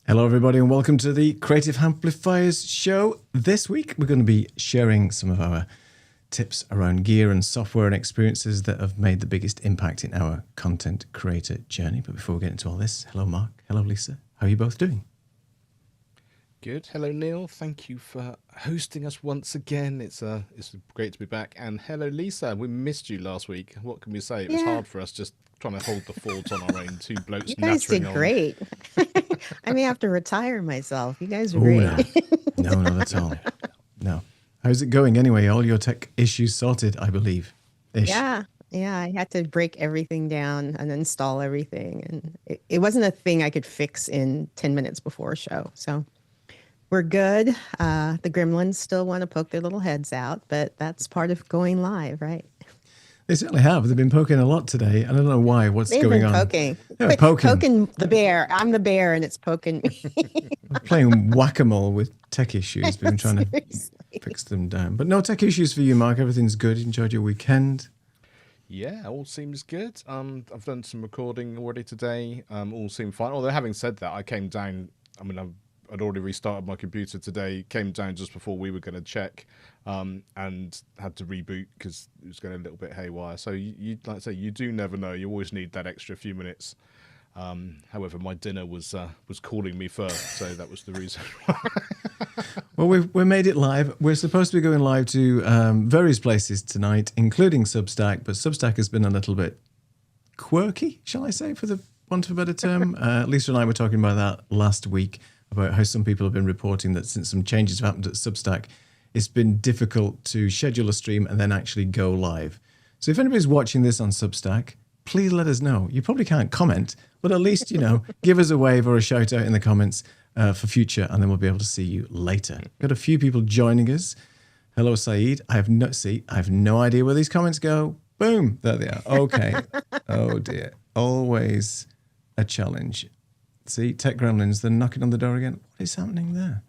Hello, everybody, and welcome to the Creative Amplifiers show. This week, we're going to be sharing some of our tips around gear and software and experiences that have made the biggest impact in our content creator journey. But before we get into all this, hello, Mark. Hello, Lisa. How are you both doing? Good. Hello, Neil. Thank you for hosting us once again. It's great to be back. And hello, Lisa. We missed you last week. What can we say? It was hard for us just trying to hold the fort on our own. Two blokes. You guys did on. great. I may have to retire myself. You guys are Oh, great. no, that's all. No. How's it going anyway? All your tech issues sorted, I believe. Yeah. I had to break everything down and install everything. And it wasn't a thing I could fix in 10 minutes before a show. So we're good. The gremlins still want to poke their little heads out, but that's part of going live, right? They certainly have. They've been poking a lot today. I don't know why. What's They've going been on? poking. They're poking. Poking the bear. I'm the bear, and it's poking me. We're playing whack-a-mole with tech issues. We've been trying to fix them down. But no tech issues for you, Mark. Everything's good. You enjoyed your weekend? Yeah, all seems good. I've done some recording already today. All seemed fine. Although having said that, I came down. I'd already restarted my computer today, came down just before we were going to check, and had to reboot because it was going a little bit haywire. So you like I say, you do never know. You always need that extra few minutes. However, my dinner was calling me first, so that was the reason. Well, we made it live. We're supposed to be going live to various places tonight, including Substack, but Substack has been a little bit quirky, shall I say, for the want of a better term. Lisa and I were talking about that last week, about how some people have been reporting that since some changes have happened at Substack, it's been difficult to schedule a stream and then actually go live. So if anybody's watching this on Substack, please let us know. You probably can't comment, but at least, give us a wave or a shout out in the comments for future, and then we'll be able to see you later. Got a few people joining us. Hello, Saeed. I have no idea where these comments go. Boom, there they are. Okay. Oh dear. Always a challenge. See, tech gremlins, they're knocking on the door again. What is happening there?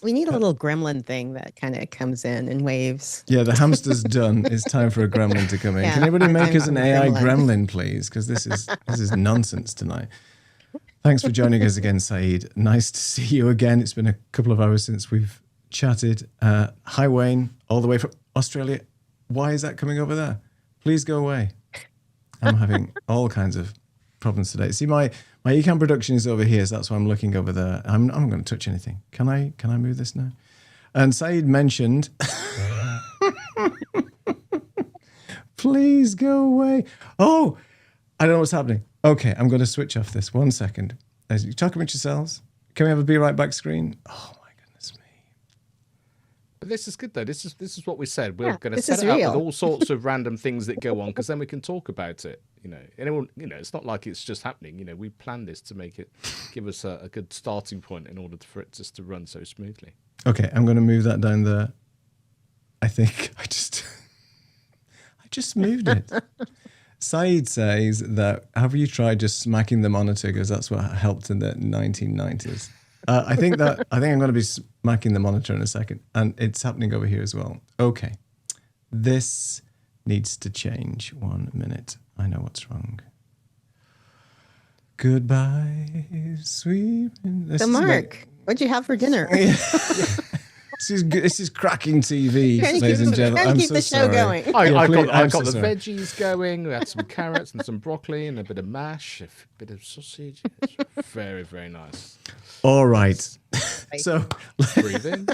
We need a little gremlin thing that kind of comes in and waves. Yeah, the hamster's done. It's time for a gremlin to come in. Yeah, Can anybody make us an AI gremlin, please? Because this is nonsense tonight. Thanks for joining us again, Saeed. Nice to see you again. It's been a couple of hours since we've chatted. Hi, Wayne, all the way from Australia. Why is that coming over there? Please go away. I'm having all kinds of problems today. See, my Ecam production is over here, so that's why I'm looking over there. I'm not going to touch anything. Can I move this now? And Saeed mentioned, please go away. Oh, I don't know what's happening. Okay, I'm going to switch off this. 1 second. As you talk about yourselves, can we have a be right back screen? Oh my goodness me. But this is good though. This is what we said. We're going to set it up with all sorts of random things that go on, because then we can talk about it. Anyone. It's not like it's just happening. We planned this to give us a good starting point in order for it just to run so smoothly. Okay, I'm going to move that down there. I think I just moved it. Saeed says that, have you tried just smacking the monitor, because that's what helped in the 1990s. I think I'm going to be smacking the monitor in a second, and it's happening over here as well. Okay, this needs to change. 1 minute. I know what's wrong. Goodbye, sweet. So, Mark, what'd you have for dinner? This is cracking TV, ladies and gentlemen. I'm keep the show going. I got the veggies going. We had some carrots and some broccoli and a bit of mash, a bit of sausage. It's very, very nice. All right. So breathe in,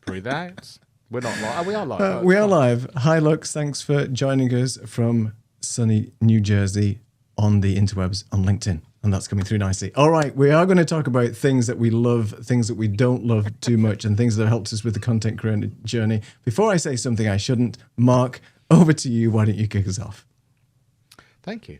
breathe out. We're not live. We are live. We are live. Hi, Lux. Thanks for joining us from sunny New Jersey on the interwebs on LinkedIn. And that's coming through nicely. All right, we are going to talk about things that we love, things that we don't love too much, and things that have helped us with the content creator journey. Before I say something I shouldn't, Mark, over to you. Why don't you kick us off? Thank you.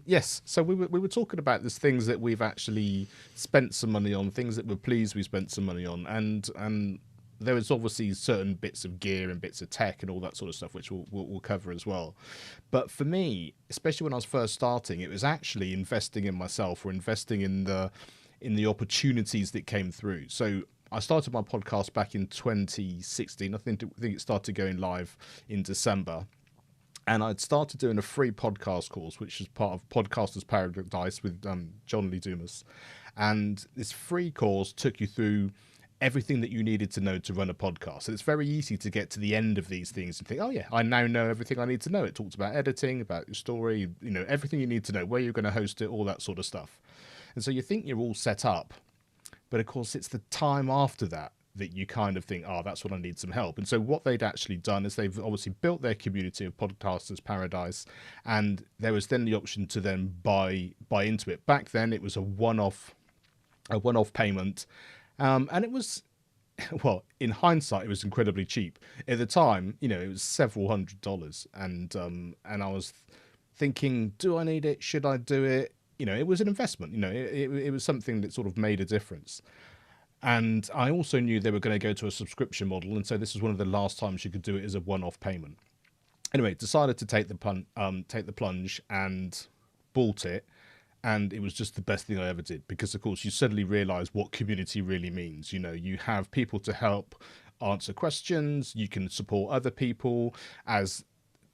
Yes, so we were talking about these things that we've actually spent some money on, things that we're pleased we spent some money on, and there is obviously certain bits of gear and bits of tech and all that sort of stuff, which we'll cover as well. But for me, especially when I was first starting, it was actually investing in myself, or investing in the opportunities that came through. So I started my podcast back in 2016. I think it started going live in December. And I'd started doing a free podcast course, which was part of Podcasters Paradise with John Lee Dumas. And this free course took you through everything that you needed to know to run a podcast. And it's very easy to get to the end of these things and think, oh yeah, I now know everything I need to know. It talks about editing, about your story, everything you need to know, where you're going to host it, all that sort of stuff. And so you think you're all set up, but of course it's the time after that you kind of think, oh, that's when I need some help. And so what they'd actually done is they've obviously built their community of Podcasters Paradise, and there was then the option to then buy into it. Back then it was a one-off payment, and it was, well, in hindsight, it was incredibly cheap. At the time, it was several $100s, and I was thinking, do I need it? Should I do it? It was an investment. It was something that sort of made a difference. And I also knew they were going to go to a subscription model, and so this was one of the last times you could do it as a one-off payment. Anyway, decided to take the plunge and bought it, and it was just the best thing I ever did, because of course you suddenly realise what community really means. You have people to help answer questions, you can support other people. As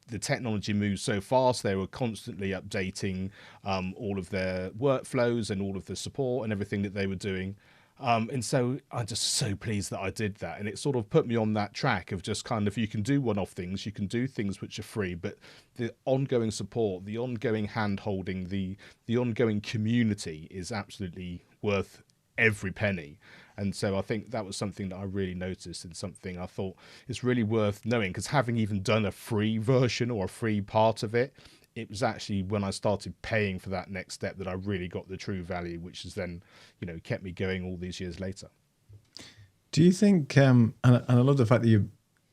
the technology moves so fast, they were constantly updating all of their workflows and all of the support and everything that they were doing. And so I'm just so pleased that I did that. And it sort of put me on that track of just kind of, you can do one-off things, you can do things which are free, but the ongoing support, the ongoing hand-holding, the ongoing community is absolutely worth every penny. And so I think that was something that I really noticed, and something I thought is really worth knowing, because having even done a free version or a free part of it, it was actually when I started paying for that next step that I really got the true value, which has then, kept me going all these years later. Do you think, and I love the fact that you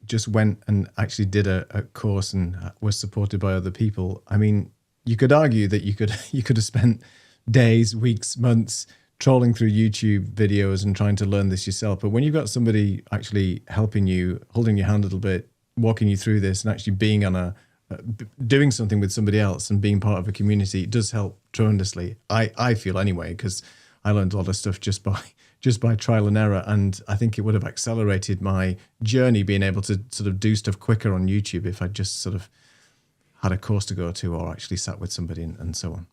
just went and actually did a course and was supported by other people. I mean, you could argue that you could have spent days, weeks, months trolling through YouTube videos and trying to learn this yourself. But when you've got somebody actually helping you, holding your hand a little bit, walking you through this, and actually being on doing something with somebody else and being part of a community, it does help tremendously. I feel anyway, because I learned a lot of stuff just by trial and error, and I think it would have accelerated my journey being able to sort of do stuff quicker on YouTube if I just sort of had a course to go to or actually sat with somebody and so on.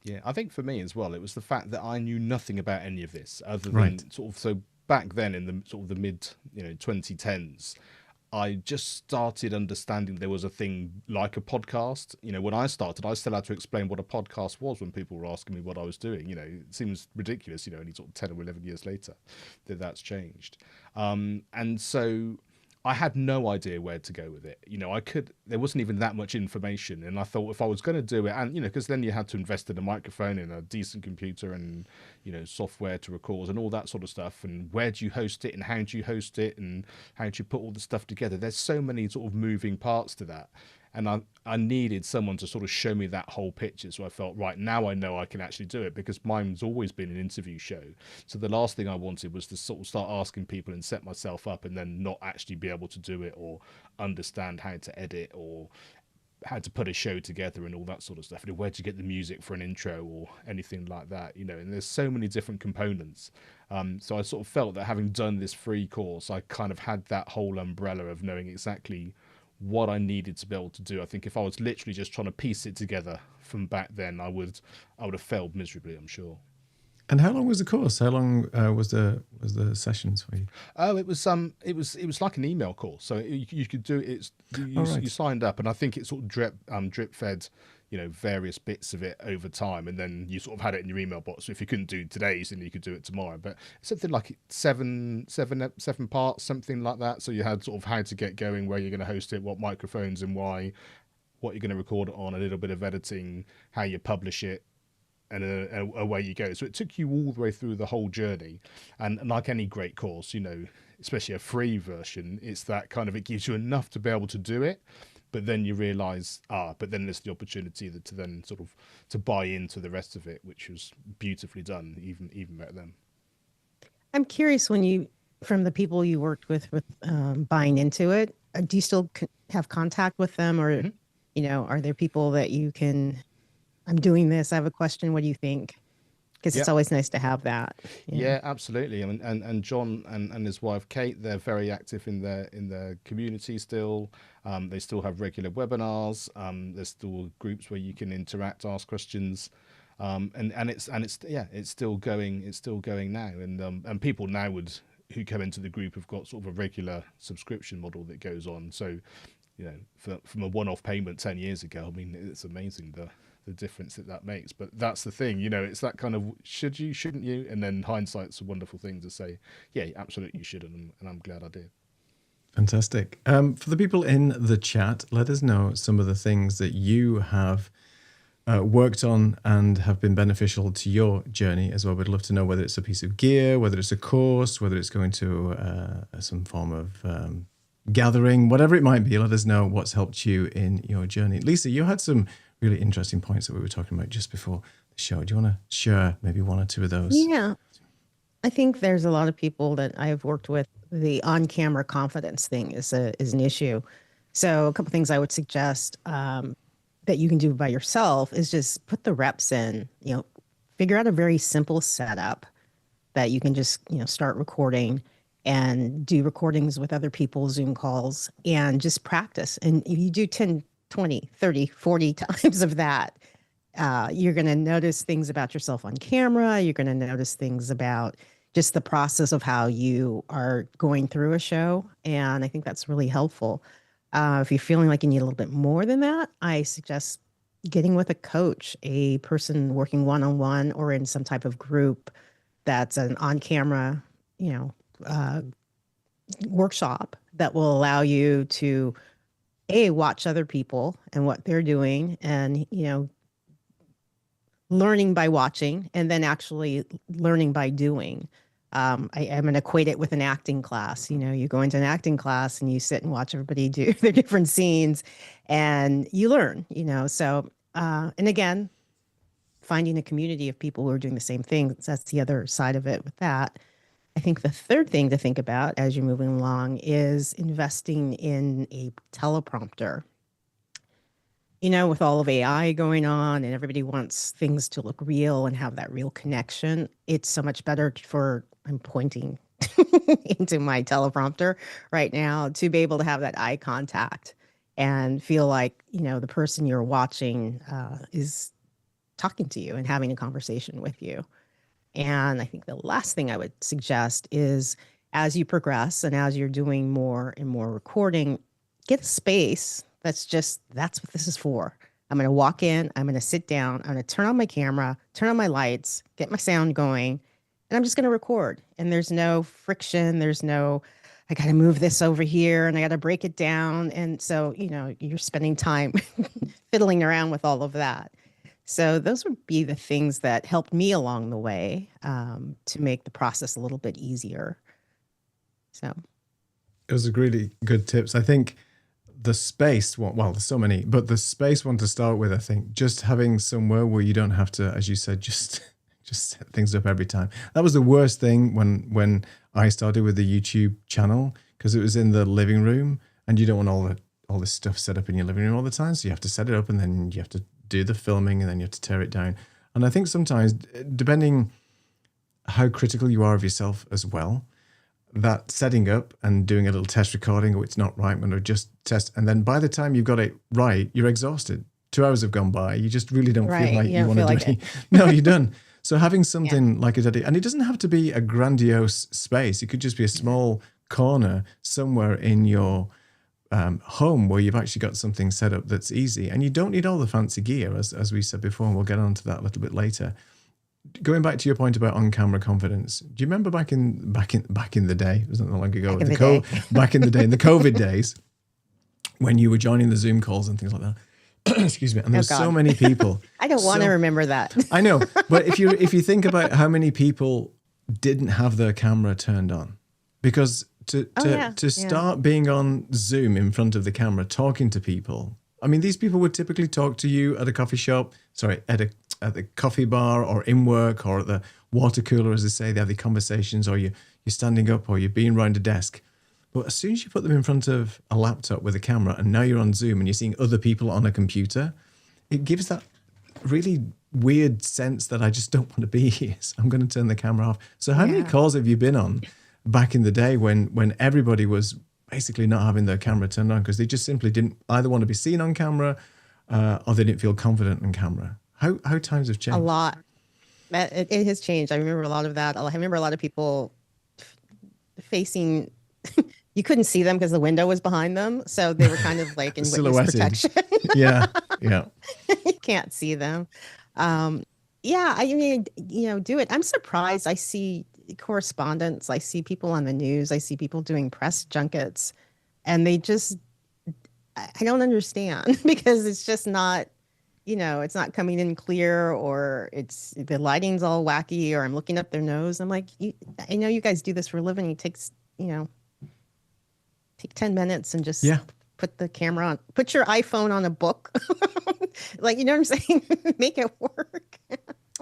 Yeah, I think for me as well, it was the fact that I knew nothing about any of this other than sort of, so back then in the sort of the mid 2010s, I just started understanding there was a thing like a podcast. When I started, I still had to explain what a podcast was when people were asking me what I was doing. It seems ridiculous, only sort of 10 or 11 years later that's changed. And so I had no idea where to go with it. There wasn't even that much information. And I thought if I was going to do it, and, because then you had to invest in a microphone and a decent computer and, software to record and all that sort of stuff. And where do you host it and how do you host it and how do you put all the stuff together? There's so many sort of moving parts to that. And I needed someone to sort of show me that whole picture. So I felt, right, now I know I can actually do it, because mine's always been an interview show. So the last thing I wanted was to sort of start asking people and set myself up and then not actually be able to do it or understand how to edit or how to put a show together and all that sort of stuff. Where to get the music for an intro or anything like that, and there's so many different components. So I sort of felt that having done this free course, I kind of had that whole umbrella of knowing exactly what I needed to be able to do. I think if I was literally just trying to piece it together from back then, I would have failed miserably, I'm sure. And how long was the course? How long was the sessions for you? Oh, it was like an email course. So you could do it. You signed up, and I think it sort of drip fed, various bits of it over time, and then you sort of had it in your email box. So if you couldn't do today's, then you could do it tomorrow. But something like seven parts, something like that. So you had sort of how to get going, where you're going to host it, what microphones and why, what you're going to record it on, a little bit of editing, how you publish it, and away you go. So it took you all the way through the whole journey. And like any great course, especially a free version, it's that kind of, it gives you enough to be able to do it. But then you realise, but then there's the opportunity to then sort of to buy into the rest of it, which was beautifully done, even back then. I'm curious, from the people you worked with buying into it, do you still have contact with them, or, are there people that you can, I'm doing this, I have a question, what do you think? because it's Yep. always nice to have that. Yeah, absolutely. I mean, and John and his wife Kate, they're very active in their community still. They still have regular webinars. There's still groups where you can interact, ask questions, and it's still going. It's still going now, and people now who come into the group have got sort of a regular subscription model that goes on. So, from a one-off payment 10 years ago, I mean, it's amazing the difference that makes. But that's the thing, it's that kind of should you, shouldn't you? And then hindsight's a wonderful thing to say, yeah, absolutely you should, and I'm glad I did. Fantastic. For the people in the chat, let us know some of the things that you have worked on and have been beneficial to your journey as well. We'd love to know whether it's a piece of gear, whether it's a course, whether it's going to some form of gathering, whatever it might be. Let us know what's helped you in your journey. Lisa, you had some really interesting points that we were talking about just before the show. Do you want to share maybe one or two of those? Yeah. I think there's a lot of people that I've worked with. The on-camera confidence thing is an issue. So a couple things I would suggest that you can do by yourself is just put the reps in, figure out a very simple setup that you can just, start recording and do recordings with other people, Zoom calls, and just practice. And if you do 10, 20, 30, 40 times of that, you're going to notice things about yourself on camera. You're going to notice things about just the process of how you are going through a show. And I think that's really helpful. If you're feeling like you need a little bit more than that, I suggest getting with a coach, a person working one-on-one or in some type of group that's an on-camera, workshop that will allow you to watch other people and what they're doing, and learning by watching, and then actually learning by doing. I'm going to equate it with an acting class. You go into an acting class and you sit and watch everybody do their different scenes, and you learn. So and again, finding a community of people who are doing the same thing. That's the other side of it with that. I think the third thing to think about as you're moving along is investing in a teleprompter. With all of AI going on and everybody wants things to look real and have that real connection, it's so much better I'm pointing into my teleprompter right now, to be able to have that eye contact and feel like, the person you're watching is talking to you and having a conversation with you. And I think the last thing I would suggest is, as you progress and as you're doing more and more recording, get a space that's what this is for. I'm going to walk in, I'm going to sit down, I'm going to turn on my camera, turn on my lights, get my sound going, and I'm just going to record. And there's no friction. There's no, I got to move this over here and I got to break it down. And so, you're spending time fiddling around with all of that. So those would be the things that helped me along the way to make the process a little bit easier. So those are really good tips. I think the space, well, there's so many, but the space one to start with, I think just having somewhere where you don't have to, as you said, just set things up every time. That was the worst thing when I started with the YouTube channel, because it was in the living room and you don't want all this stuff set up in your living room all the time. So you have to set it up and then you have to do the filming and then you have to tear it down. And I think sometimes, depending how critical you are of yourself as well, that setting up and doing a little test recording, or it's not right, when just test, and then by the time you've got it right, you're exhausted. 2 hours have gone by. You just really don't feel like you want to do anything. No, you're done. So having something like a dedicated, and it doesn't have to be a grandiose space. It could just be a small corner somewhere in your home where you've actually got something set up that's easy, and you don't need all the fancy gear, as we said before, and we'll get on to that a little bit later. Going back to your point about on-camera confidence, do you remember back in the day? It wasn't that long ago. Back in the day, in the COVID days, when you were joining the Zoom calls and things like that. Excuse me. And there's so many people. I don't want to remember that. I know, but if you think about how many people didn't have their camera turned on, because to start being on Zoom in front of the camera, talking to people. I mean, these people would typically talk to you at a coffee shop, at the coffee bar, or in work, or at the water cooler, as they say. They have the conversations, or you're standing up, or you're being around a desk. But as soon as you put them in front of a laptop with a camera, and now you're on Zoom and you're seeing other people on a computer, it gives that really weird sense that I just don't want to be here. So I'm going to turn the camera off. So how many Yeah. calls have you been on back in the day when everybody was basically not having their camera turned on because they just simply didn't either want to be seen on camera or they didn't feel confident on camera? How times have changed? A lot. It has changed. I remember a lot of that. I remember a lot of people facing, you couldn't see them because the window was behind them. So they were kind of like in witness Silhouetted. protection. Yeah. Yeah. You can't see them. Yeah, I mean, do it. I'm surprised. I see correspondents. I see people on the news. I see people doing press junkets, and they just, I don't understand because it's just not, it's not coming in clear, or it's the lighting's all wacky, or I'm looking up their nose. I'm like, I know you guys do this for a living. It takes, take 10 minutes and just put the camera on, put your iPhone on a book. Like, you know what I'm saying? Make it work.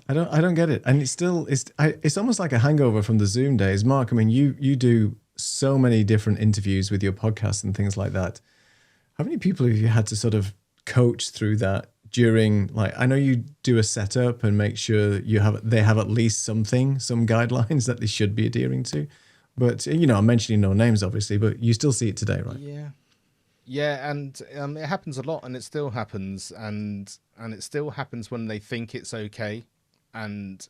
I don't get it. And it's almost like a hangover from the Zoom days. Mark, I mean, you do so many different interviews with your podcast and things like that. How many people have you had to sort of coach through that during, like, I know you do a setup and make sure they have at least some guidelines that they should be adhering to. But, I'm mentioning no names, obviously, but you still see it today, right? Yeah. Yeah, and it happens a lot, and it still happens, and it still happens when they think it's okay, and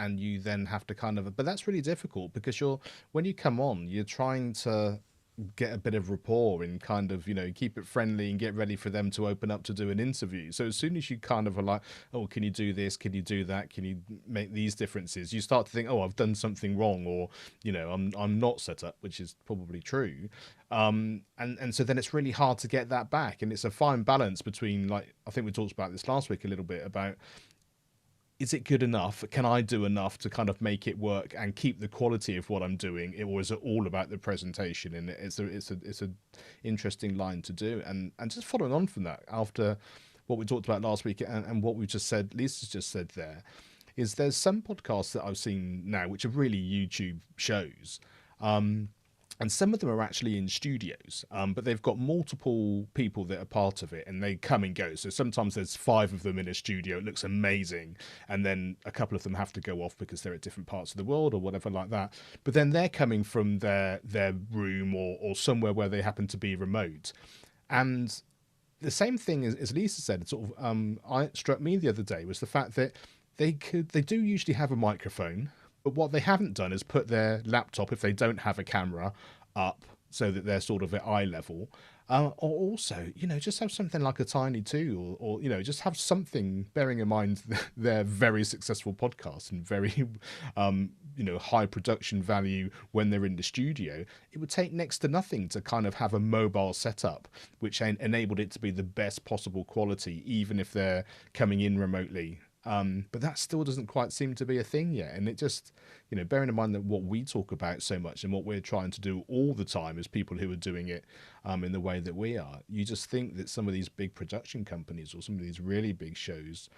you then have to kind of, but that's really difficult because when you come on, you're trying to get a bit of rapport and kind of, keep it friendly and get ready for them to open up to do an interview. So as soon as you kind of are like, oh, can you do this? Can you do that? Can you make these differences? You start to think, oh, I've done something wrong, or, I'm not set up, which is probably true. And so then it's really hard to get that back. And it's a fine balance between, like, I think we talked about this last week a little bit about, is it good enough? Can I do enough to kind of make it work and keep the quality of what I'm doing? Or is it all about the presentation? And it's a interesting line to do. And just following on from that, after what we talked about last week and what we just said, Lisa's just said there, is there's some podcasts that I've seen now which are really YouTube shows. And some of them are actually in studios, but they've got multiple people that are part of it, and they come and go. So sometimes there's 5 of them in a studio. It looks amazing. And then a couple of them have to go off because they're at different parts of the world or whatever like that. But then they're coming from their room or somewhere where they happen to be remote. And the same thing as Lisa said, it sort of struck me the other day was the fact that they do usually have a microphone. But what they haven't done is put their laptop, if they don't have a camera, up so that they're sort of at eye level. Or also, just have something like a tiny tool or just have something, bearing in mind their very successful podcast and very, high production value when they're in the studio. It would take next to nothing to kind of have a mobile setup, which enabled it to be the best possible quality, even if they're coming in remotely. But that still doesn't quite seem to be a thing yet. And it just, bearing in mind that what we talk about so much and what we're trying to do all the time as people who are doing it in the way that we are, you just think that some of these big production companies or some of these really big shows,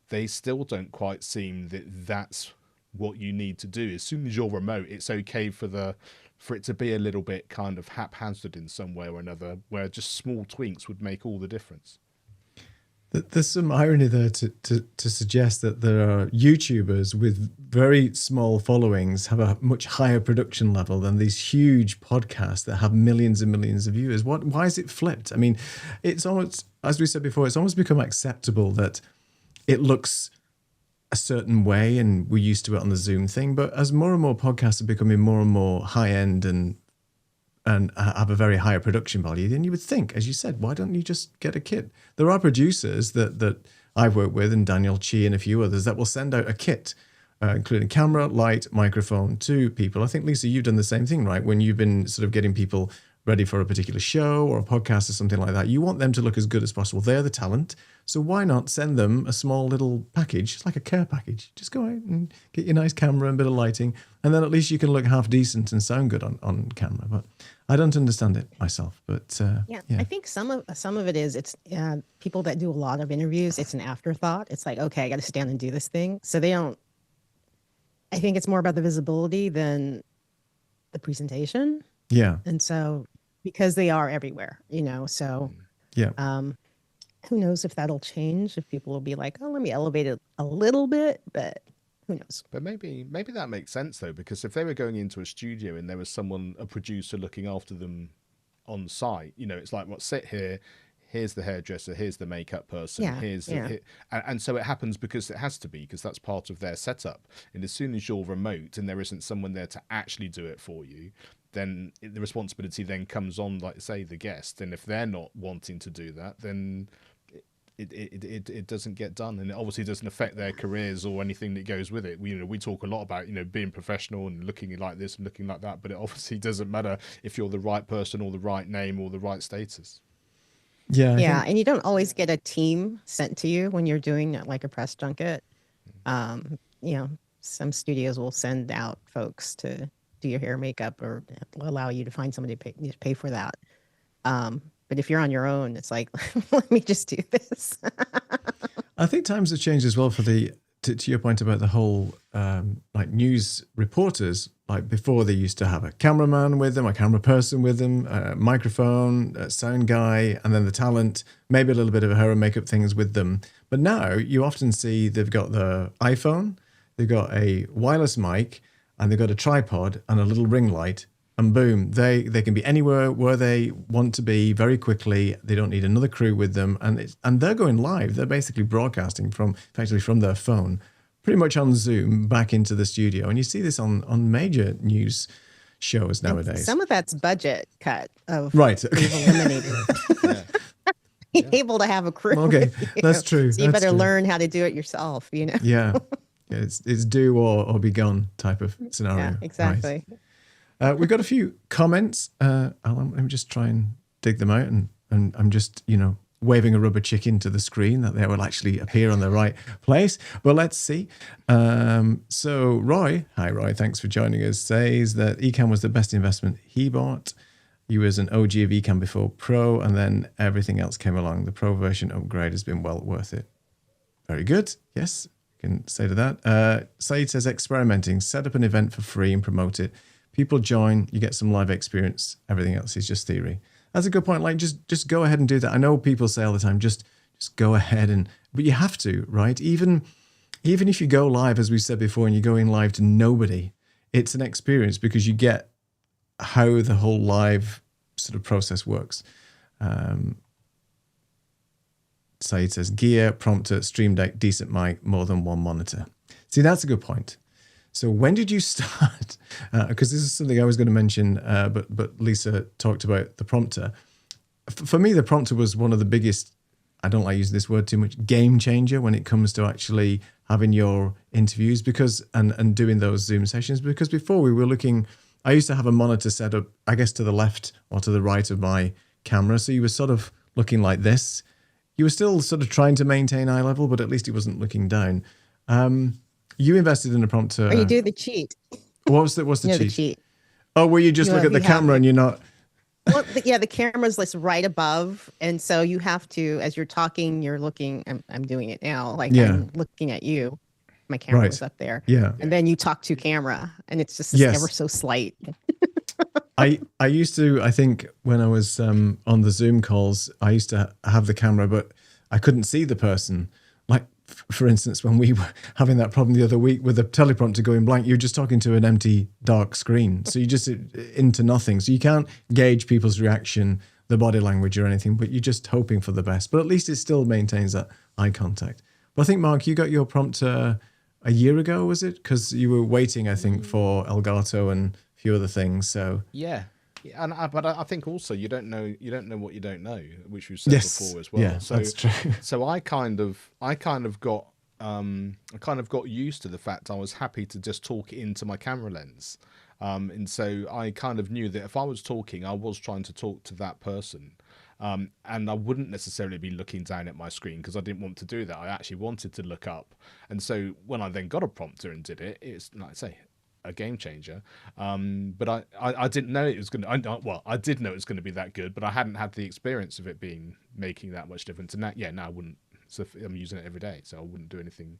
they still don't quite seem that that's what you need to do. As soon as you're remote, it's okay for it to be a little bit kind of haphazard in some way or another, where just small tweaks would make all the difference. There's some irony there to suggest that there are YouTubers with very small followings have a much higher production level than these huge podcasts that have millions and millions of viewers. Why is it flipped? I mean, it's almost, as we said before, it's almost become acceptable that it looks a certain way, and we're used to it on the Zoom thing. But as more and more podcasts are becoming more and more high end and have a very higher production value, then you would think, as you said, why don't you just get a kit? There are producers that I've worked with, and Daniel Chi and a few others, that will send out a kit, including camera, light, microphone to people. I think, Lisa, you've done the same thing, right? When you've been sort of getting people ready for a particular show or a podcast or something like that, you want them to look as good as possible. They're the talent. So why not send them a small little package? It's like a care package. Just go out and get your nice camera and a bit of lighting, and then at least you can look half decent and sound good on camera. But I don't understand it myself. But yeah, I think some of it is it's people that do a lot of interviews. It's an afterthought. It's like, okay, I got to stand and do this thing. So they don't. I think it's more about the visibility than the presentation. Yeah. And so because they are everywhere, so yeah. who knows if that'll change, if people will be like, oh, let me elevate it a little bit, but who knows? But maybe that makes sense though, because if they were going into a studio and there was a producer looking after them on site, it's like, what, sit here, here's the hairdresser, here's the makeup person, and so it happens because it has to be, because that's part of their setup. And as soon as you're remote and there isn't someone there to actually do it for you, then the responsibility then comes on, like say, the guest. And if they're not wanting to do that, then it doesn't get done, and it obviously doesn't affect their careers or anything that goes with it. We talk a lot about being professional and looking like this and looking like that, but it obviously doesn't matter if you're the right person or the right name or the right status. Yeah, and you don't always get a team sent to you when you're doing like a press junket. Some studios will send out folks to do your hair, makeup, or allow you to find somebody to pay for that. But if you're on your own, it's like, let me just do this. I think times have changed as well for to your point about the whole like news reporters. Like before, they used to have a cameraman with them, a camera person with them, a microphone, a sound guy, and then the talent, maybe a little bit of hair and makeup things with them. But now you often see they've got the iPhone, they've got a wireless mic, and they've got a tripod and a little ring light. And boom, they can be anywhere where they want to be very quickly. They don't need another crew with them, and they're going live. They're basically broadcasting effectively from their phone, pretty much on Zoom, back into the studio. And you see this on major news shows nowadays. And some of that's budget cut of right. We've eliminated. Being able to have a crew. Okay, that's true. So you better learn how to do it yourself. Yeah, it's do or be gone type of scenario. Yeah, exactly. Right. We've got a few comments. Let me just try and dig them out. And I'm just, waving a rubber chicken to the screen that they will actually appear on the right place. But let's see. So Roy, hi Roy, thanks for joining us, says that Ecamm was the best investment he bought. He was an OG of Ecamm before Pro, and then everything else came along. The Pro version upgrade has been well worth it. Very good. Yes, I can say to that. Said says experimenting, set up an event for free and promote it. People join, you get some live experience. Everything else is just theory. That's a good point. Like, just go ahead and do that. I know people say all the time, just go ahead but you have to, right? Even if you go live, as we said before, and you're going live to nobody, it's an experience because you get how the whole live sort of process works. Said says gear, prompter, Stream Deck, decent mic, more than one monitor. See, that's a good point. So when did you start? Because this is something I was going to mention, but Lisa talked about the prompter. For me, the prompter was one of the biggest, I don't like using this word too much, game changer when it comes to actually having your interviews and doing those Zoom sessions. Because before we were looking, I used to have a monitor set up, I guess, to the left or to the right of my camera. So you were sort of looking like this. You were still sort of trying to maintain eye level, but at least it wasn't looking down. You invested in a prompter. Or you do the cheat. What's the cheat? The cheat. Oh, where you just look at the camera and you're not. Well, the camera's like right above, and so you have to, as you're talking, you're looking. I'm doing it now. Like I'm looking at you. My camera was up there. Yeah. And then you talk to camera, and it's just ever so slight. I used to, I think when I was on the Zoom calls, I used to have the camera, but I couldn't see the person. Like, for instance, when we were having that problem the other week with the teleprompter going blank, you're just talking to an empty, dark screen. So you just into nothing. So you can't gauge people's reaction, the body language or anything, but you're just hoping for the best. But at least it still maintains that eye contact. But I think, Mark, you got your prompter a year ago, was it? Because you were waiting, I think, for Elgato and a few other things. So yeah. But I think also you don't know what you don't know, which we've said before as well. Yeah, that's true. So I kind of got used to the fact I was happy to just talk into my camera lens, and so I kind of knew that if I was talking, I was trying to talk to that person, and I wouldn't necessarily be looking down at my screen because I didn't want to do that. I actually wanted to look up, and so when I then got a prompter and did it, it's like I say, a game changer. But I didn't know it was going to. Well, I did know it was going to be that good, but I hadn't had the experience of it making that much difference. And now I wouldn't So I'm using it every day, so I wouldn't do anything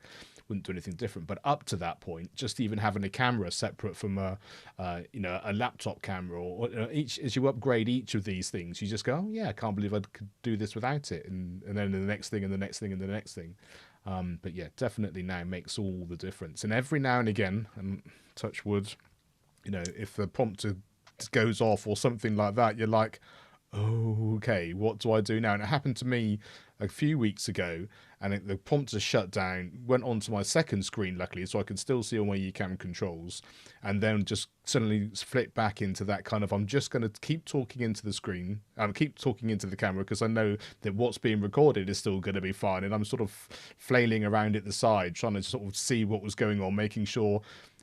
different. But up to that point, just even having a camera separate from a laptop camera, or each, as you upgrade each of these things, you just go, oh yeah, I can't believe I could do this without it, and then the next thing and the next thing and the next thing. But yeah, definitely now makes all the difference. And every now and again, and touch wood, if the prompter goes off or something like that, you're like, oh, okay, what do I do now? And it happened to me a few weeks ago, and the prompter shut down, went onto my second screen, luckily, so I could still see all my Ecamm controls, and then just suddenly flipped back into that kind of, I'm just going to keep talking into the screen, keep talking into the camera, because I know that what's being recorded is still going to be fine, and I'm sort of flailing around at the side, trying to sort of see what was going on, making sure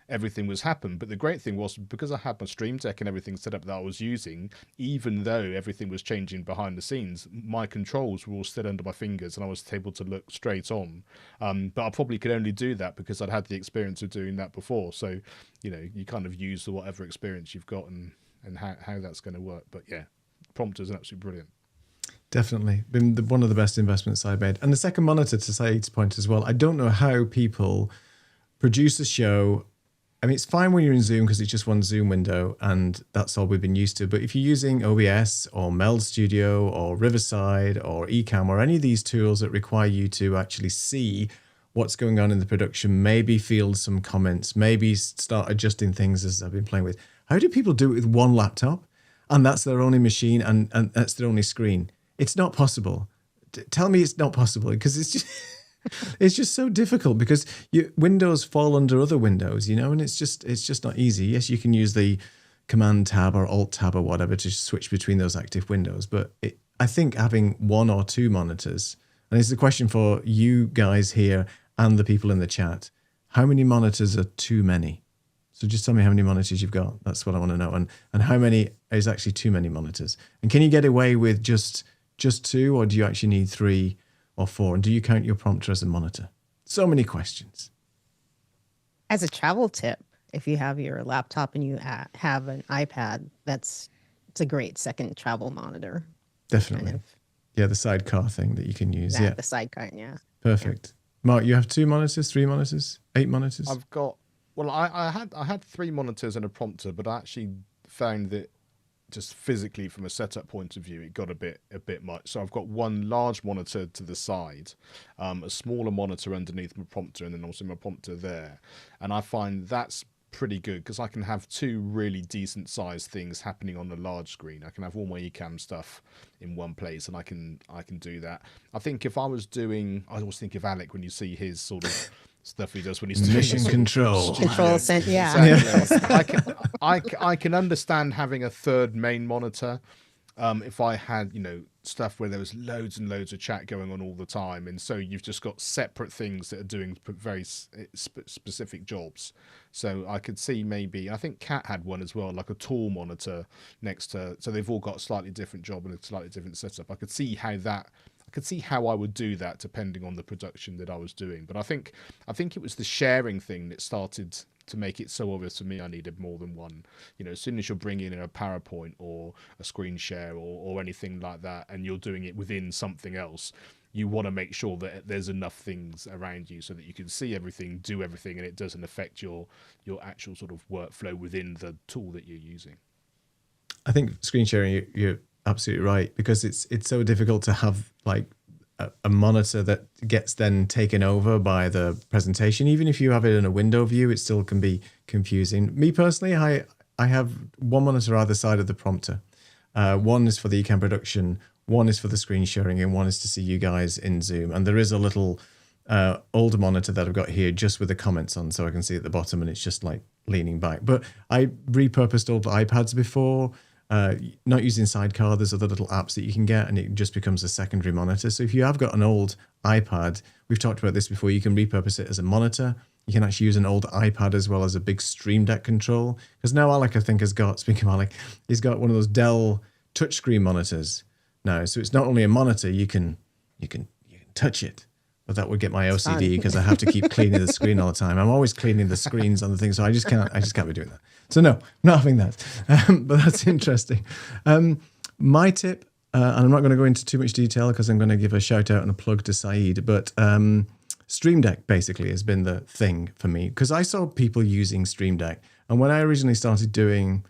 everything was happening. But the great thing was, because I had my stream deck and everything set up that I was using, even though everything was changing behind the scenes, my controls were all still under my fingers and I was able to look straight on. But I probably could only do that because I'd had the experience of doing that before. So, you kind of use whatever experience you've got and how that's going to work. But yeah, prompters are absolutely brilliant. Definitely been one of the best investments I've made. And the second monitor, to Saeed's point as well, I don't know how people produce a show. I mean, it's fine when you're in Zoom because it's just one Zoom window and that's all we've been used to. But if you're using OBS or Meld Studio or Riverside or Ecamm or any of these tools that require you to actually see what's going on in the production, maybe field some comments, maybe start adjusting things as I've been playing with. How do people do it with one laptop and that's their only machine and that's their only screen? It's not possible. Tell me it's not possible, because it's just... It's just so difficult because Windows fall under other windows, and it's just not easy. Yes, you can use the Command tab or Alt tab or whatever to switch between those active windows. But I think having one or two monitors, and it's a question for you guys here and the people in the chat, how many monitors are too many? So just tell me how many monitors you've got. That's what I want to know. And how many is actually too many monitors? And can you get away with just two, or do you actually need 3 or 4? And do you count your prompter as a monitor? So many questions. As a travel tip, if you have your laptop and you have an iPad, it's a great second travel monitor. Definitely. Kind of. Yeah, the sidecar thing that you can use. Yeah, the sidecar, yeah. Perfect. Yeah. Mark, you have 2 monitors, 3 monitors, 8 monitors? I've got, I had 3 monitors and a prompter, but I actually found that just physically from a setup point of view, it got a bit much. So I've got one large monitor to the side, a smaller monitor underneath my prompter, and then also my prompter there. And I find that's pretty good because I can have 2 really decent sized things happening on the large screen. I can have all my Ecamm stuff in one place, and I can do that. I think if I was doing, I always think of Alec when you see his sort of stuff he does when he's doing mission control. Yeah. I can understand having a third main monitor. If I had, stuff where there was loads and loads of chat going on all the time, and so you've just got separate things that are doing very specific jobs. So I could see maybe, I think Kat had one as well, like a tall monitor next to, so they've all got a slightly different job and a slightly different setup. I could see how I would do that depending on the production that I was doing. But I think it was the sharing thing that started to make it so obvious to me I needed more than one. As soon as you're bringing in a PowerPoint or a screen share or anything like that, and you're doing it within something else, you want to make sure that there's enough things around you so that you can see everything, do everything, and it doesn't affect your actual sort of workflow within the tool that you're using. I think screen sharing, you're absolutely right, because it's so difficult to have like a monitor that gets then taken over by the presentation. Even if you have it in a window view, it still can be confusing. Me personally, I have one monitor either side of the prompter. One is for the Ecamm production, one is for the screen sharing, and one is to see you guys in Zoom. And there is a little older monitor that I've got here just with the comments on, so I can see at the bottom, and it's just like leaning back. But I repurposed old iPads before, not using Sidecar. There's other little apps that you can get, and it just becomes a secondary monitor. So if you have got an old iPad, we've talked about this before, you can repurpose it as a monitor. You can actually use an old iPad as well as a big Stream Deck control. Because now Alec, I think, speaking of Alec, he's got one of those Dell touchscreen monitors now. So it's not only a monitor, you can touch it. But that would get my OCD because I have to keep cleaning the screen all the time. I'm always cleaning the screens on the thing, so I just can't be doing that. So no, not having that. But that's interesting. My tip, and I'm not going to go into too much detail because I'm going to give a shout out and a plug to Saeed, but Stream Deck basically has been the thing for me because I saw people using Stream Deck. And when I originally started doing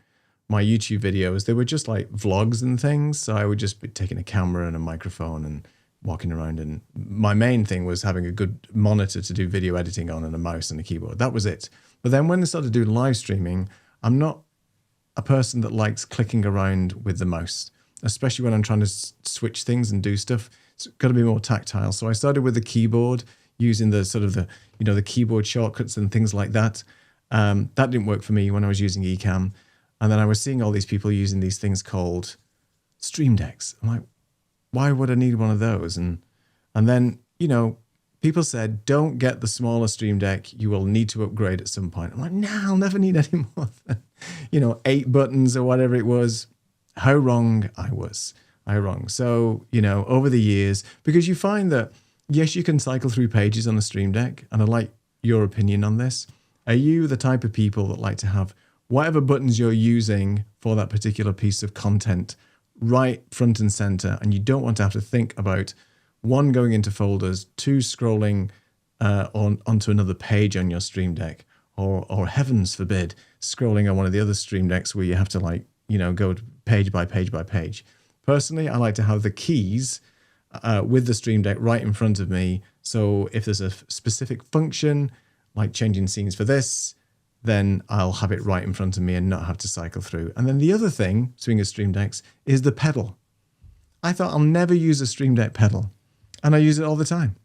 my YouTube videos, they were just like vlogs and things. So I would just be taking a camera and a microphone and walking around. And my main thing was having a good monitor to do video editing on and a mouse and a keyboard. That was it. But then when I started doing live streaming, I'm not a person that likes clicking around with the mouse, especially when I'm trying to switch things and do stuff. It's got to be more tactile. So I started with the keyboard, using the sort of the keyboard shortcuts and things like that. That didn't work for me when I was using Ecamm. And then I was seeing all these people using these things called Stream Decks. I'm like, why would I need one of those? And then, people said, don't get the smaller Stream Deck. You will need to upgrade at some point. I'm like, no, I'll never need any more than, 8 buttons or whatever it was. How wrong I was. So, over the years, because you find that, yes, you can cycle through pages on a Stream Deck. And I'd like your opinion on this. Are you the type of people that like to have whatever buttons you're using for that particular piece of content right front and center, and you don't want to have to think about, 1, going into folders, 2, scrolling onto another page on your Stream Deck, or heavens forbid, scrolling on one of the other Stream Decks where you have to go page by page by page. Personally, I like to have the keys with the Stream Deck right in front of me. So if there's a specific function, like changing scenes for this, then I'll have it right in front of me and not have to cycle through. And then the other thing, speaking of Stream Decks, is the pedal. I thought I'll never use a Stream Deck pedal. And I use it all the time,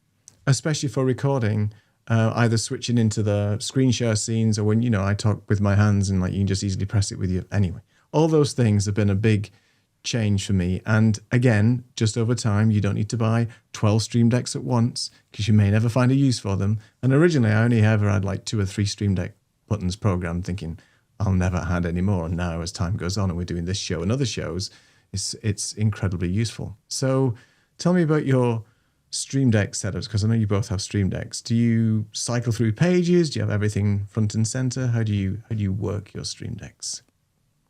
especially for recording, either switching into the screen share scenes or when, I talk with my hands and you can just easily press it with you. Anyway, all those things have been a big change for me. And again, just over time, you don't need to buy 12 Stream Decks at once because you may never find a use for them. And originally, I only ever had 2 or 3 Stream Deck buttons programmed, thinking I'll never add any more. And now as time goes on and we're doing this show and other shows, it's incredibly useful. So tell me about your Stream Deck setups, because I know you both have Stream Decks. Do you cycle through pages? Do you have everything front and center? How do you work your Stream Decks?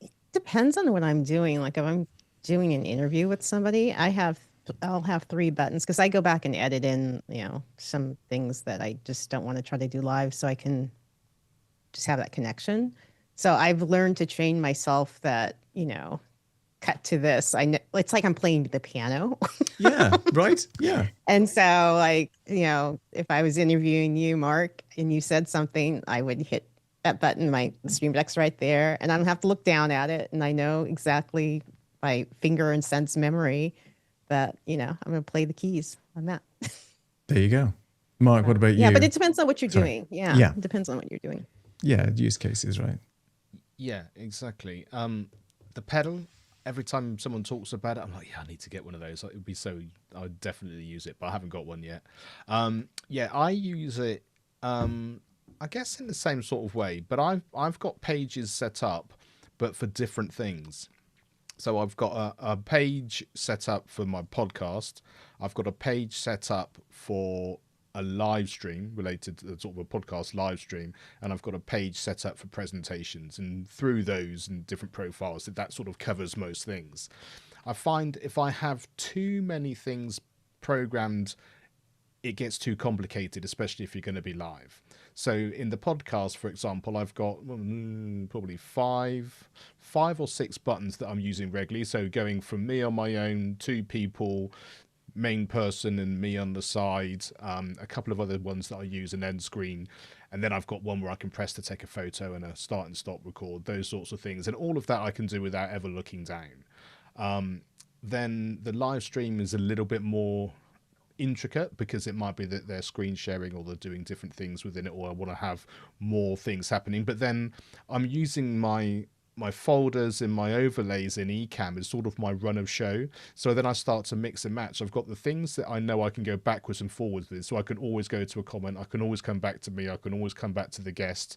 It depends on what I'm doing. Like if I'm doing an interview with somebody, I'll have 3 buttons because I go back and edit in, some things that I just don't want to try to do live, so I can just have that connection. So I've learned to train myself that, cut to this. I know it's like I'm playing the piano. Yeah, right. Yeah. And so if I was interviewing you, Mark, and you said something, I would hit that button, my Stream Deck's right there, and I don't have to look down at it. And I know exactly by finger and sense memory that, I'm going to play the keys on that. There you go. Mark, what about you? Yeah, but it depends on what you're doing. Yeah. It depends on what you're doing. Yeah, use cases, right? Yeah, exactly. The pedal, every time someone talks about it, I'm like, yeah, I need to get one of those. It would be I would definitely use it, but I haven't got one yet. I use it, I guess in the same sort of way, but I've got pages set up, but for different things. So I've got a page set up for my podcast. I've got a page set up for a live stream related to sort of a podcast live stream, and I've got a page set up for presentations, and through those and different profiles that sort of covers most things. I find if I have too many things programmed, it gets too complicated, especially if you're going to be live. So in the podcast, for example, I've got probably five or 6 buttons that I'm using regularly. So going from me on my own, 2 people, main person and me on the side, a couple of other ones that I use, an end screen, and then I've got one where I can press to take a photo and a start and stop record, those sorts of things. And all of that I can do without ever looking down. Then the live stream is a little bit more intricate because it might be that they're screen sharing or they're doing different things within it, or I want to have more things happening. But then I'm using my folders and my overlays in Ecamm is sort of my run of show. So then I start to mix and match. I've got the things that I know I can go backwards and forwards with. So I can always go to a comment. I can always come back to me. I can always come back to the guest.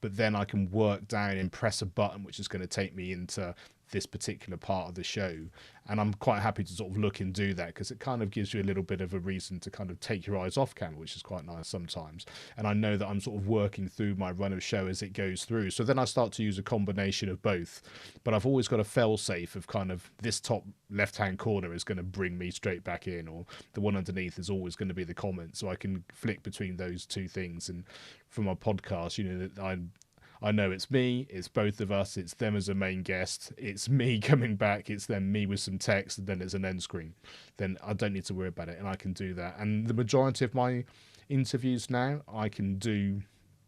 But then I can work down and press a button, which is going to take me into this particular part of the show. And I'm quite happy to sort of look and do that, because it kind of gives you a little bit of a reason to kind of take your eyes off camera, which is quite nice sometimes. And I know that I'm sort of working through my run of show as it goes through. So then I start to use a combination of both. But I've always got a fail safe of kind of this top left-hand corner is going to bring me straight back in, or the one underneath is always going to be the comment. So I can flick between those two things. And for my podcast, you know, that I know it's me, it's both of us, it's them as a main guest, it's me coming back, it's then me with some text, and then it's an end screen. Then I don't need to worry about it, and I can do that. And the majority of my interviews now, I can do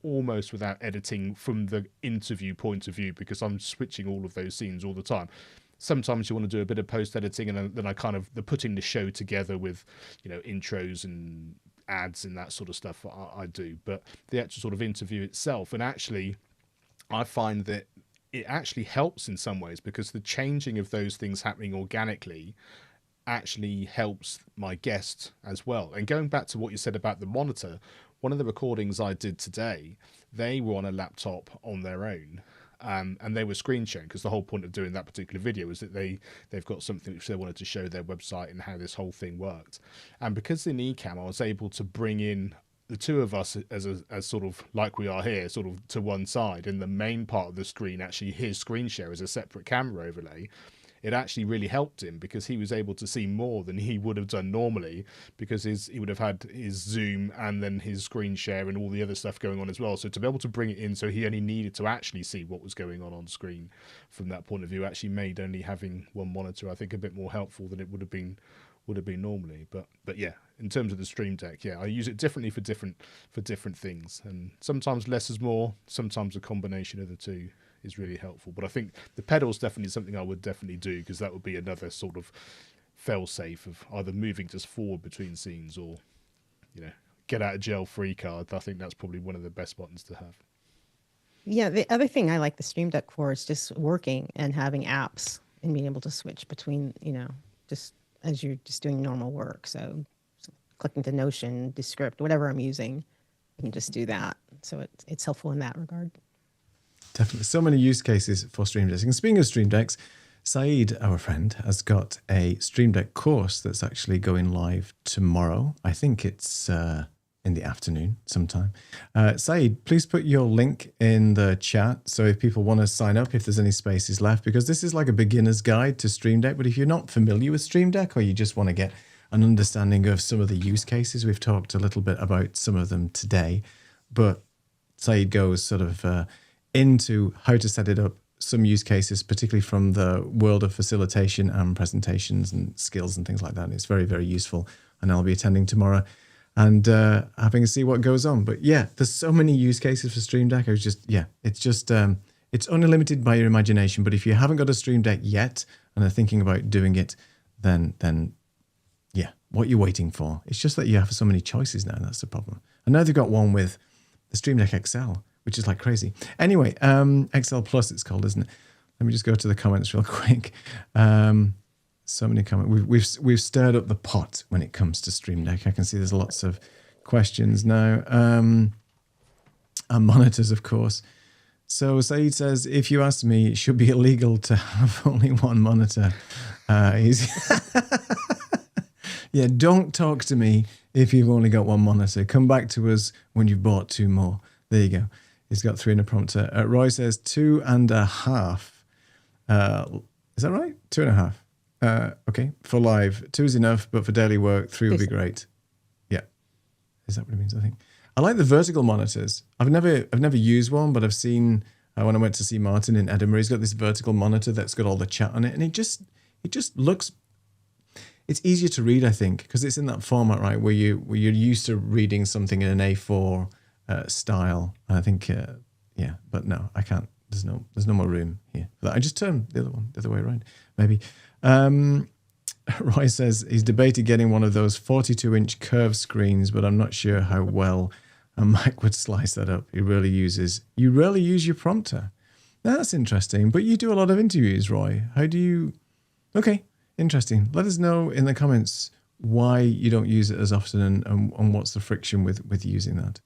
almost without editing from the interview point of view, because I'm switching all of those scenes all the time. Sometimes you want to do a bit of post-editing, and then I kind of putting the show together with, you know, intros and ads and that sort of stuff I do. But the actual sort of interview itself, and actually I find that it actually helps in some ways, because the changing of those things happening organically actually helps my guest as well. And going back to what you said about the monitor, one of the recordings I did today, they were on a laptop on their own. And they were screen sharing, because the whole point of doing that particular video is that they've got something which they wanted to show their website and how this whole thing worked. And because in Ecamm I was able to bring in the two of us as sort of like we are here, sort of to one side, and the main part of the screen, actually his screen share as a separate camera overlay, it actually really helped him, because he was able to see more than he would have done normally, because he would have had his Zoom and then his screen share and all the other stuff going on as well. So to be able to bring it in, so he only needed to actually see what was going on screen from that point of view, actually made only having one monitor, I think, a bit more helpful than it would have been normally. But yeah, in terms of the Stream Deck, yeah, I use it differently for different things, and sometimes less is more, sometimes a combination of the two is really helpful. But I think the pedal's definitely something I would definitely do, because that would be another sort of fail safe of either moving just forward between scenes, or, you know, get out of jail free card. I think that's probably one of the best buttons to have. Yeah, the other thing I like the Stream Deck for is just working and having apps and being able to switch between, you know, just as you're just doing normal work. So clicking to Notion, Descript, whatever I'm using, you can just do that. So it's helpful in that regard. Definitely. So many use cases for Stream Decks. And speaking of Stream Decks, Saeed, our friend, has got a Stream Deck course that's actually going live tomorrow. I think it's in the afternoon sometime. Saeed, please put your link in the chat, so if people want to sign up, if there's any spaces left, because this is like a beginner's guide to Stream Deck. But if you're not familiar with Stream Deck, or you just want to get an understanding of some of the use cases, we've talked a little bit about some of them today. But Saeed goes sort of into how to set it up, some use cases, particularly from the world of facilitation and presentations and skills and things like that. And it's very, very useful. And I'll be attending tomorrow and having to see what goes on. But yeah, there's so many use cases for Stream Deck. It's unlimited by your imagination. But if you haven't got a Stream Deck yet and are thinking about doing it, then yeah, what you're waiting for? It's just that you have so many choices now. That's the problem. And now they've got one with the Stream Deck XL, which is like crazy. Anyway, XL Plus it's called, isn't it? Let me just go to the comments real quick. So many comments. We've stirred up the pot when it comes to Stream Deck. I can see there's lots of questions now. And monitors, of course. So Saeed says, if you ask me, it should be illegal to have only one monitor. Yeah, don't talk to me if you've only got one monitor. Come back to us when you've bought two more. There you go. He's got 3 in a prompter. Roy says 2.5. Is that right? 2.5. Okay, for live. 2 is enough, but for daily work, 3 would be great. Yeah. Is that what it means? I think. I like the vertical monitors. I've never used one, but I've seen when I went to see Martin in Edinburgh, he's got this vertical monitor that's got all the chat on it, and it just looks. It's easier to read, I think, because it's in that format, right, where you're used to reading something in an A4 style. And I think, yeah, but no, I can't. There's no more room here for that. I just turned the other way around, maybe. Roy says he's debated getting one of those 42-inch curved screens, but I'm not sure how well a Mac would slice that up. You rarely use your prompter. Now, that's interesting, but you do a lot of interviews, Roy. How do you... Okay, interesting. Let us know in the comments why you don't use it as often and what's the friction with using that.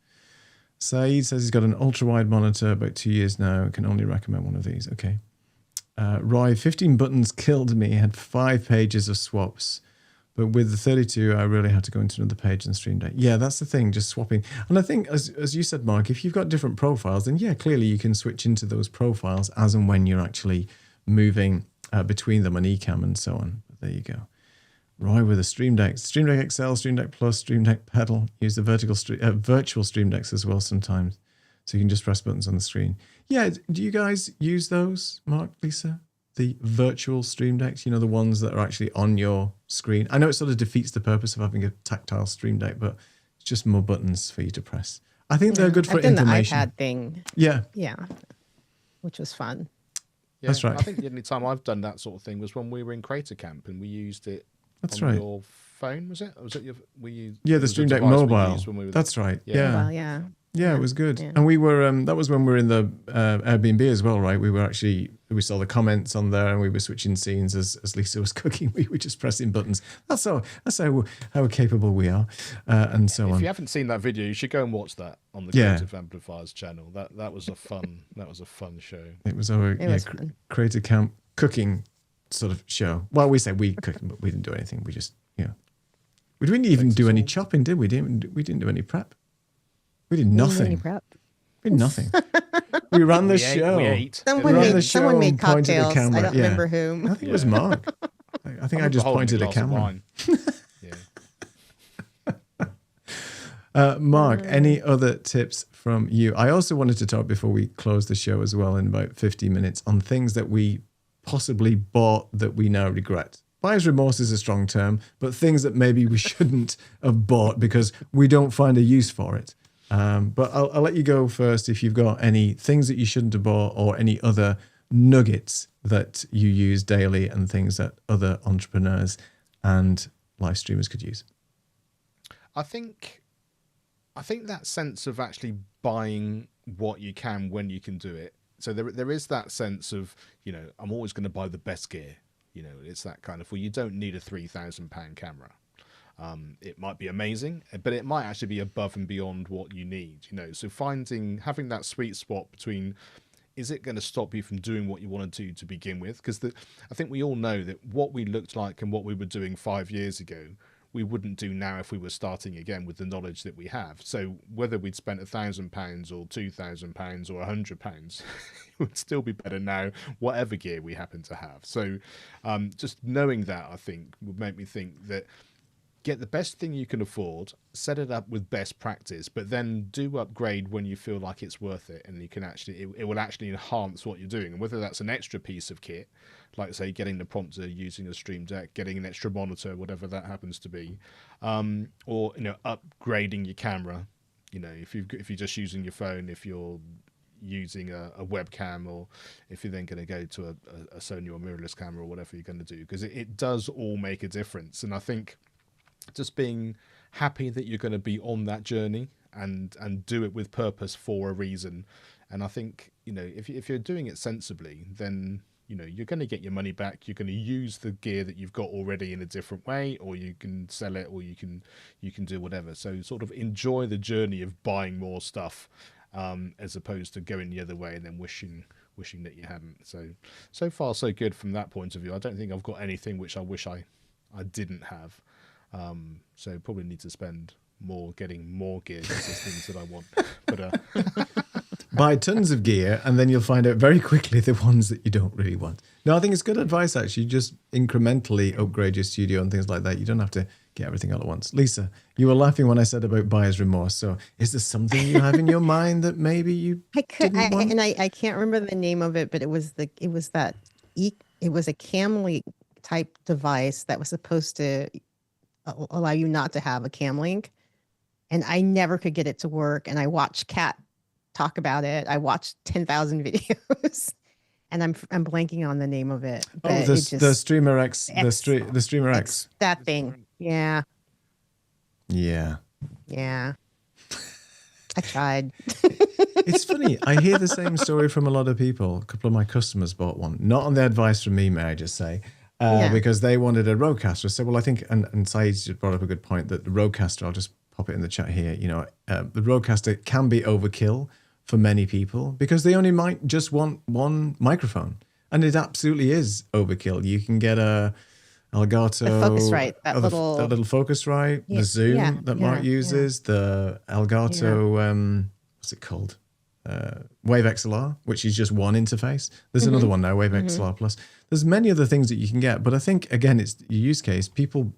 Saeed says he's got an ultra-wide monitor, about 2 years now, and can only recommend one of these. Okay. Roy, 15 buttons killed me. Had 5 pages of swaps. But with the 32, I really had to go into another page in Stream Deck. Yeah, that's the thing, just swapping. And I think, as you said, Mark, if you've got different profiles, then yeah, clearly you can switch into those profiles as and when you're actually moving between them on Ecamm and so on. But there you go. Roy with a Stream Deck. Stream Deck XL, Stream Deck Plus, Stream Deck Pedal. Use the virtual Stream Decks as well sometimes. So you can just press buttons on the screen. Yeah, do you guys use those, Mark, Lisa? The virtual Stream Decks, the ones that are actually on your screen. I know it sort of defeats the purpose of having a tactile Stream Deck, but it's just more buttons for you to press. I think they're good for I've done information. the iPad thing. Yeah. Yeah, which was fun. Yeah, that's right. I think the only time I've done that sort of thing was when we were in Creator Camp and we used it That's on right. your phone, was it? Or was it the Stream Deck mobile. That's right. Yeah. Mobile, yeah. Yeah, it was good. Yeah. And we were, that was when we were in the Airbnb as well, right? We saw the comments on there and we were switching scenes as Lisa was cooking. We were just pressing buttons. That's how capable we are, and so on. If you haven't seen that video, you should go and watch that on the Creative Amplifiers channel. That was a fun show. It was our fun. Creator Camp cooking sort of show. Well, we say we cooked, but we didn't do anything. We just, we didn't even do any chopping, did we? We didn't do any prep. We did nothing. We did nothing. We ran the show. We ate. Someone made cocktails. I don't Yeah. remember whom. I think it was Mark. I think I just pointed a camera. Mark, any other tips from you? I also wanted to talk before we close the show as well in about 50 minutes on things that we possibly bought that we now regret. Buyer's remorse is a strong term, but things that maybe we shouldn't have bought because we don't find a use for it. But I'll let you go first if you've got any things that you shouldn't have bought or any other nuggets that you use daily and things that other entrepreneurs and live streamers could use. I think that sense of actually buying what you can when you can do it. So there is that sense of, I'm always going to buy the best gear. It's that kind of, well, you don't need a £3,000 camera. It might be amazing, but it might actually be above and beyond what you need, So having that sweet spot between, is it going to stop you from doing what you want to do to begin with? Because I think we all know that what we looked like and what we were doing 5 years ago, we wouldn't do now if we were starting again with the knowledge that we have. So whether we'd spent £1,000 or £2,000 or £100, it would still be better now, whatever gear we happen to have. So just knowing that, I think, would make me think that get the best thing you can afford, set it up with best practice, but then do upgrade when you feel like it's worth it, and you can actually it will actually enhance what you're doing. And whether that's an extra piece of kit, like say getting the prompter using a Stream Deck, getting an extra monitor, whatever that happens to be, or upgrading your camera. If you're just using your phone, if you're using a webcam, or if you're then going to go to a Sony or mirrorless camera or whatever you're going to do, because it does all make a difference. And I think just being happy that you're going to be on that journey and do it with purpose for a reason. And I think, if you're doing it sensibly, then, you're going to get your money back. You're going to use the gear that you've got already in a different way, or you can sell it, or you can do whatever. So sort of enjoy the journey of buying more stuff, as opposed to going the other way and then wishing that you hadn't. So far so good from that point of view. I don't think I've got anything which I wish I didn't have. So probably need to spend more getting more gear because there's things that I want. But buy tons of gear and then you'll find out very quickly the ones that you don't really want. No, I think it's good advice actually. Just incrementally upgrade your studio and things like that. You don't have to get everything all at once. Lisa, you were laughing when I said about buyer's remorse. So is there something you have in your mind that maybe you didn't want? And I can't remember the name of it, but it was a Camlink type device that was supposed to allow you not to have a cam link, and I never could get it to work. And I watched Kat talk about it. I watched 10,000 videos, and I'm blanking on the name of it. But the Streamer X, the Streamer X. That thing, yeah. I tried. It's funny. I hear the same story from a lot of people. A couple of my customers bought one, not on the advice from me, may I just say. Because they wanted a Rodecaster. I said, well, I think, and Saeed just brought up a good point, that the Rodecaster, I'll just pop it in the chat here, the Rodecaster can be overkill for many people because they only might just want one microphone. And it absolutely is overkill. You can get a Elgato, The Focusrite, that that little little Focusrite, yeah, the Zoom yeah, that yeah, Mark uses, the Elgato, what's it called? Wave XLR, which is just one interface. There's another one now, Wave XLR Plus. There's many other things that you can get, but I think again, it's your use case. People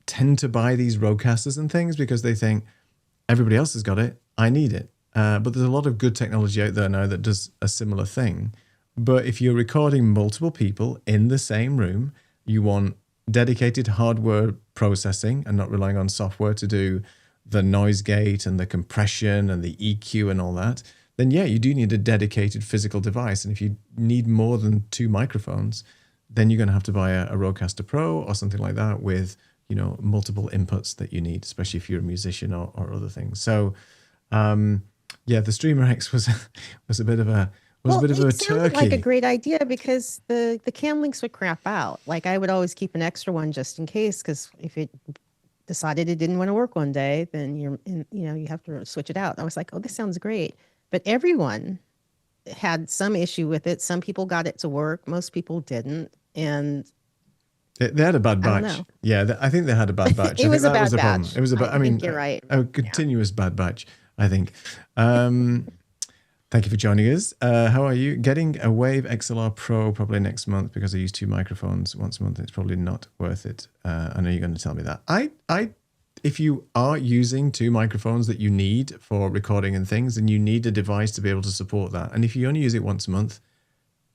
tend to buy these roadcasters and things because they think everybody else has got it, I need it. But there's a lot of good technology out there now that does a similar thing. But if you're recording multiple people in the same room, you want dedicated hardware processing and not relying on software to do the noise gate and the compression and the EQ and all that, then yeah, you do need a dedicated physical device. And if you need more than 2 microphones, then you're going to have to buy a Rodecaster Pro or something like that with, multiple inputs that you need, especially if you're a musician or other things. So, yeah, the Streamer X was a bit of a it sounded turkey. like a great idea because the cam links would crap out. Like I would always keep an extra one just in case, because if it decided it didn't want to work one day, then you have to switch it out. I was like, oh, this sounds great. But everyone had some issue with it. Some people got it to work. Most people didn't. And they had a bad I don't batch. know. Yeah, I think they had a bad batch. It I was think a that was bad the problem. batch. It was I think you're right. a continuous bad batch, I think. Thank you for joining us. How are you? Getting a Wave XLR Pro probably next month because I use 2 microphones once a month. It's probably not worth it. I know you're going to tell me that. If you are using 2 microphones that you need for recording and things, then you need a device to be able to support that. And if you only use it once a month,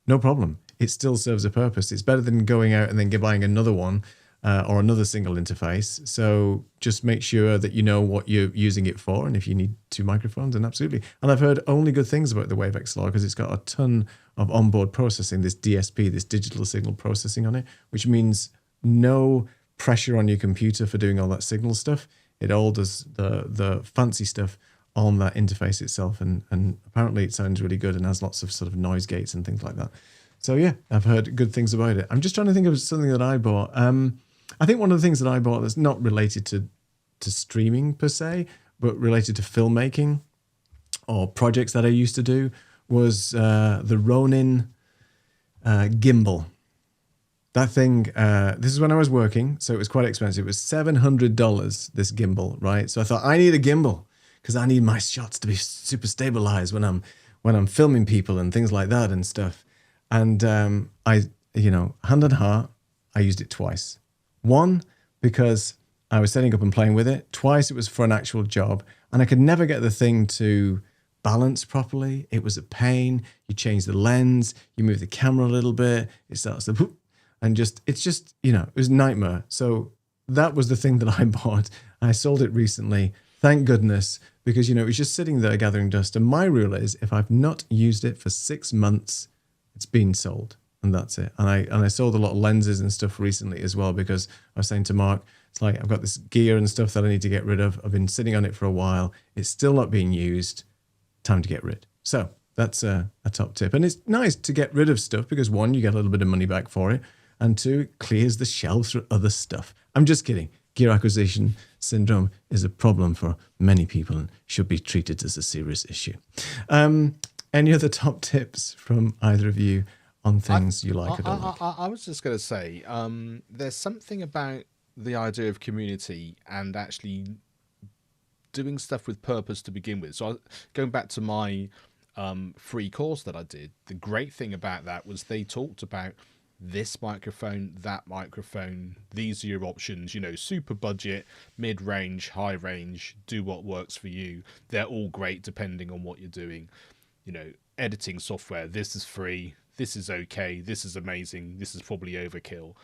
no problem. It still serves a purpose. It's better than going out and then buying another one or another single interface. So just make sure that you know what you're using it for. And if you need 2 microphones, then absolutely. And I've heard only good things about the Wave XLR because it's got a ton of onboard processing, this DSP, this digital signal processing on it, which means no pressure on your computer for doing all that signal stuff. It all does the fancy stuff on that interface itself. And apparently it sounds really good and has lots of sort of noise gates and things like that. So yeah, I've heard good things about it. I'm just trying to think of something that I bought. I think one of the things that I bought that's not related to streaming per se, but related to filmmaking or projects that I used to do was the Ronin gimbal. That thing, this is when I was working, so it was quite expensive. It was $700, this gimbal, right? So I thought, I need a gimbal because I need my shots to be super stabilized when I'm filming people and things like that and stuff. And I, hand on heart, I used it twice. One, because I was setting up and playing with it. Twice, it was for an actual job. And I could never get the thing to balance properly. It was a pain. You change the lens, you move the camera a little bit, it starts to whoop, and it's just, it was a nightmare. So that was the thing that I bought. I sold it recently. Thank goodness, because, it was just sitting there gathering dust. And my rule is if I've not used it for 6 months, it's been sold, and that's it. And I sold a lot of lenses and stuff recently as well, because I was saying to Mark, it's like I've got this gear and stuff that I need to get rid of. I've been sitting on it for a while. It's still not being used. Time to get rid. So that's a top tip. And it's nice to get rid of stuff because 1, you get a little bit of money back for it, and 2, it clears the shelves for other stuff. I'm just kidding. Gear acquisition syndrome is a problem for many people and should be treated as a serious issue. Any other top tips from either of you on things you like or don't like? I was just going to say, there's something about the idea of community and actually doing stuff with purpose to begin with. So going back to my free course that I did, the great thing about that was they talked about this microphone, that microphone, these are your options, super budget, mid-range, high range, do what works for you. They're all great depending on what you're doing. Editing software, this is free, this is okay, this is amazing, this is probably overkill.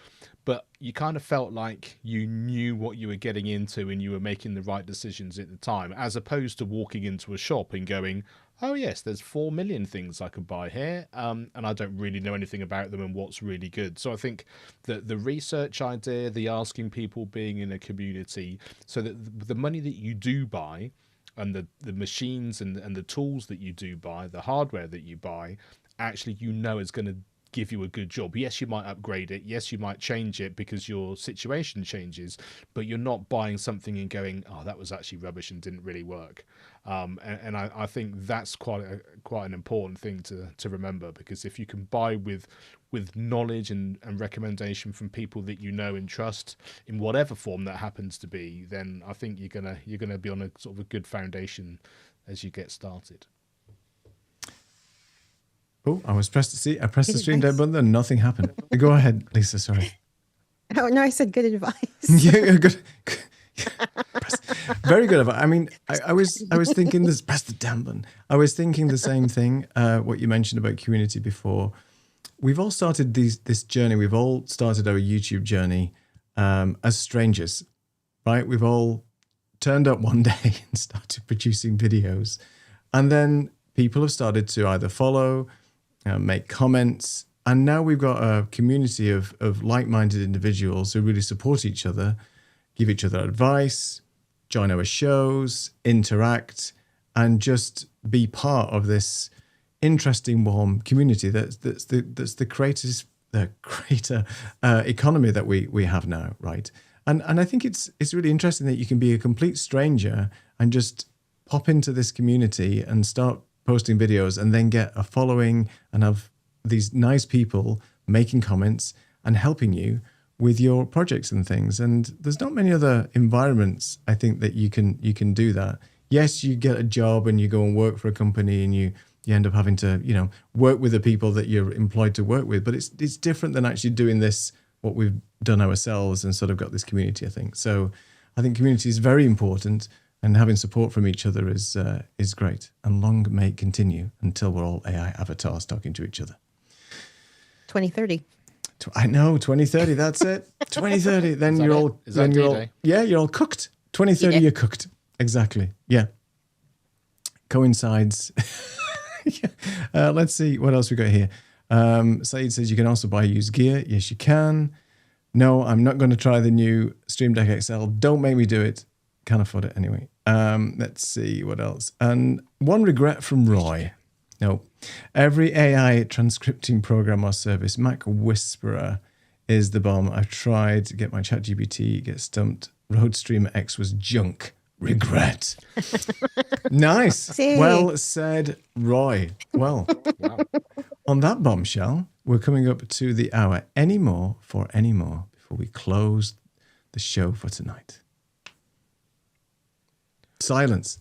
But you kind of felt like you knew what you were getting into and you were making the right decisions at the time, as opposed to walking into a shop and going, oh yes, there's 4 million things I could buy here, and I don't really know anything about them and what's really good. So I think that the research idea, the asking people, being in a community, so that the money that you do buy and the machines and the tools that you do buy, the hardware that you buy, actually is going to give you a good job. Yes, you might upgrade it. Yes, you might change it because your situation changes, but you're not buying something and going, oh, that was actually rubbish and didn't really work. And I think that's quite an important thing to remember, because if you can buy with knowledge and recommendation from people that you know and trust in whatever form that happens to be, then I think you're gonna be on a sort of a good foundation as you get started. Oh, I pressed the stream dead button and nothing happened. Go ahead, Lisa, sorry. Oh, no, I said good advice. Yeah, good. Very good advice. I mean, I was thinking this, press the damn button. I was thinking the same thing, what you mentioned about community before. We've all started this journey. We've all started our YouTube journey as strangers, right? We've all turned up one day and started producing videos. And then people have started to either follow, make comments, and now we've got a community of like-minded individuals who really support each other, give each other advice, join our shows, interact, and just be part of this interesting, warm community that's the greater economy that we have now, right? And I think it's really interesting that you can be a complete stranger and just pop into this community and start posting videos and then get a following and have these nice people making comments and helping you with your projects and things. And there's not many other environments, I think, that you can do that. Yes, you get a job and you go and work for a company and you end up having to, work with the people that you're employed to work with. But it's different than actually doing this, what we've done ourselves, and sort of got this community, I think. So I think community is very important. And having support from each other is great. And long may it continue until we're all AI avatars talking to each other. 2030. I know, 2030. That's it. 2030. Then you're all. Then you're all. Yeah, you're all cooked. 2030, yeah. You're cooked. Exactly. Yeah. Coincides. Yeah. Let's see what else we got here. Saeed says you can also buy used gear. Yes, you can. No, I'm not going to try the new Stream Deck XL. Don't make me do it. Can't afford it anyway. Let's see what else. And one regret from Roy. No. Every AI transcripting program or service, Mac Whisperer, is the bomb. I've tried to get my ChatGPT, get stumped. Roadstreamer X was junk. Regret. Nice. See. Well said, Roy. Well, wow. On that bombshell, we're coming up to the hour. Any more before we close the show for tonight? Silence.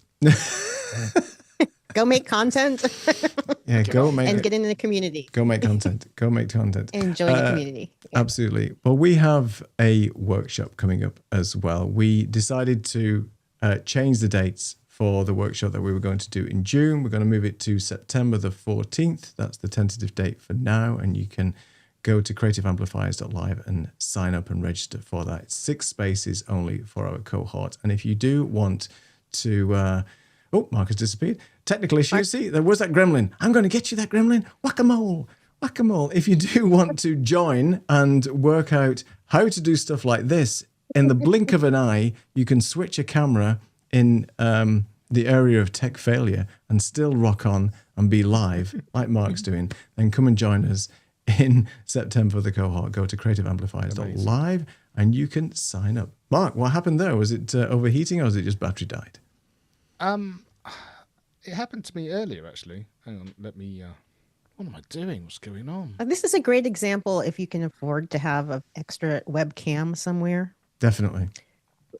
Go make content. Yeah, go make and get into the community. Go make content. Go make content. And join the community. Yeah. Absolutely. Well, we have a workshop coming up as well. We decided to change the dates for the workshop that we were going to do in June. We're going to move it to September the 14th. That's the tentative date for now. And you can go to creativeamplifiers.live and sign up and register for that. It's 6 spaces only for our cohort. And if you do want to... Mark has disappeared. Technical issues. See, there was that gremlin. I'm going to get you that gremlin. Whack-a-mole. Whack-a-mole. If you do want to join and work out how to do stuff like this, in the blink of an eye, you can switch a camera in the area of tech failure and still rock on and be live like Mark's doing. Then come and join us in September for the cohort. Go to creativeamplifiers.live and you can sign up. Mark, what happened there? Was it overheating or was it just battery died? It happened to me earlier, actually. Hang on, let me... what am I doing? What's going on? This is a great example if you can afford to have an extra webcam somewhere. Definitely.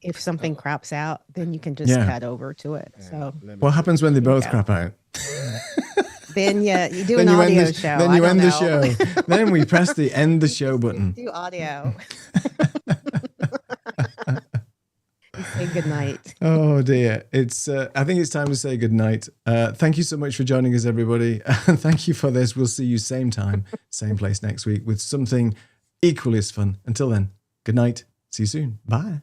If something craps out, then you can just cut over to it. Yeah, so what happens when they both crap out? Then you do an audio show. Then you end the show. Then we press the end the show button. Do audio. Say good night. Oh dear. It's I think it's time to say good night. Thank you so much for joining us, everybody. Thank you for this. We'll see you same time, same place next week with something equally as fun. Until then, good night. See you soon. Bye.